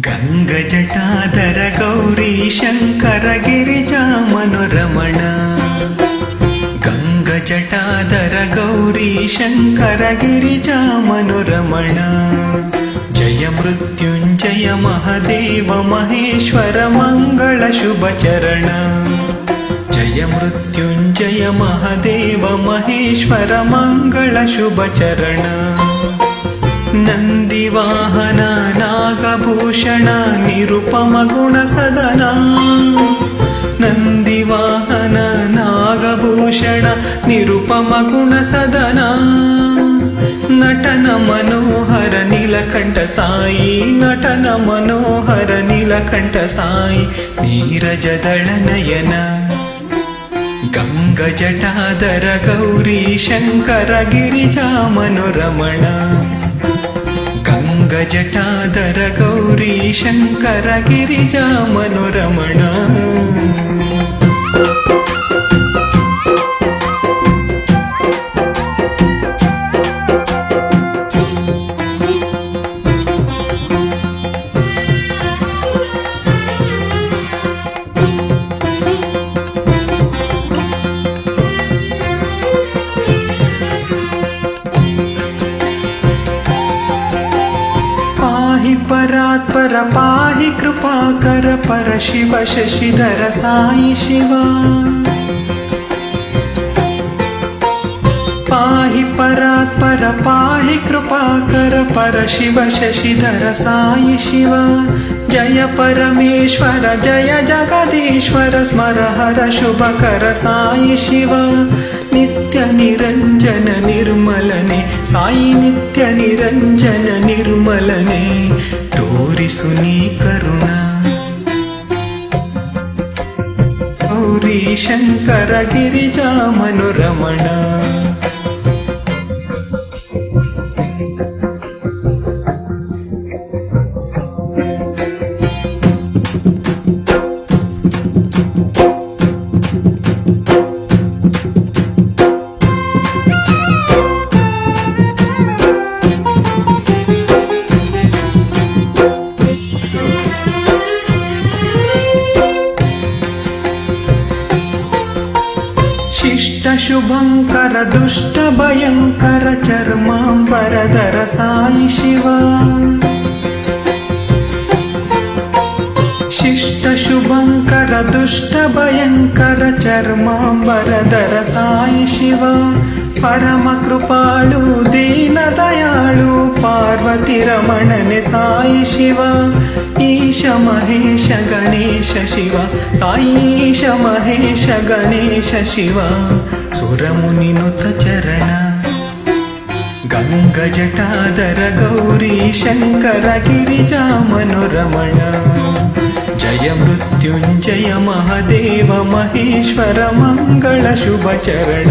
ಗಂಗಜಟಾಧರ ಗೌರಿ ಶಂಕರ ಗಿರಿಜಾ ಮನೋರಮಣ. ಗಂಗಜಟಾಧರ ಗೌರಿ ಶಂಕರ ಗಿರಿಜಾ ಮನೋರಮಣ. ಜಯ ಮೃತ್ಯುಂಜಯ ಮಹದೇವ ಮಹೇಶ್ವರ ಮಂಗಳ ಶುಭ ಚರಣ. ಜಯ ಮೃತ್ಯುಂಜಯ ಮಹದೇವ ಮಹೇಶ್ವರ ಮಂಗಳ ಶುಭ ಚರಣ. ನಂದಿವಾಹನ ನಾಗಭೂಷಣ ನಿರುಪಮ ಗುಣ ಸದನ. ನಂದಿವಾಹನ ನಾಗಭೂಷಣ ನಿರುಪಮ ಗುಣ ಸದನ. ನಟನ ಮನೋಹರ ನೀಲಕಂಠ ಸಾಯಿ. ನಟನ ಮನೋಹರ ನೀಲಕಂಠ ಸಾಯಿ. ನೀರಜದಳ ನಯನ. ಗಂಗಜಟಾಧರ ಗೌರಿ ಶಂಕರ ಗಿರಿಜಾ ಮನೋರಮಣ. ಗಂಗಜಟಾಧರ ಗೌರಿ ಶಂಕರ ಗಿರಿಜಾ ಮನೋರಮಣ. ಪರಾತ್ಪರ ಪಾಹಿ ಕೃಪಾಕರ ಪರ ಶಿವ ಶಶಿಧರ ಸಾಯಿ ಶಿವ. ಪಾಹಿ ಪರಾತ್ಪರ ಪಾಹಿ ಕೃಪಾಕರ ಪರ ಶಿವ ಶಶಿಧರ ಸಾಯಿ ಶಿವ. ಜಯ ಪರಮೇಶ್ವರ ಜಯ ಜಗದೀಶ್ವರ ಸ್ಮರ ಹರ ಶುಭಕರ ಸಾಯಿ ಶಿವ. ನಿತ್ಯ ನಿರಂಜನ ನಿರ್ಮಲನೆ ಸಾಯಿ. ನಿತ್ಯ ನಿರಂಜನ ನಿರ್ಮಲನೆ ತೋರಿಸು ನೀ ಕರುಣ. ಗೌರಿ ಶಂಕರ ಗಿರಿಜಾ ಮನೋರಮಣ. ಶಿಷ್ಟ ಶುಭಂಕರ ದುಷ್ಟ ಭಯಂಕರ ಚರ್ಮಾಂಬರಧರ ಸಾಯಿ ಶಿವ. ಶಿಷ್ಟ ಶುಭಂಕರ ದುಷ್ಟ ಭಯಂಕರ ಚರ್ಮಾಂಬರಧರ ಸಾಯಿ ಶಿವ. ಪರಮ ಕೃಪಾಳು ದೀನ ದಯಾಳು ಪಾರ್ವತಿ ರಮಣನೆ ಸಾಯಿ ಶಿವ. ಈಶ ಮಹೇಶ ಗಣೇಶ ಶಿವ. ಸಾಯೀಶ ಮಹೇಶ ಗಣೇಶ ಶಿವ. ಸುರಮುನಿನುತ ಚರಣ. ಗಂಗಜಟಾಧರ ಗೌರಿ ಶಂಕರ ಗಿರಿಜಾ ಮನೋರಮಣ. ಜಯ ಮೃತ್ಯುಂಜಯ ಮಹದೇವ ಮಹೇಶ್ವರ ಮಂಗಳ ಶುಭ ಚರಣ.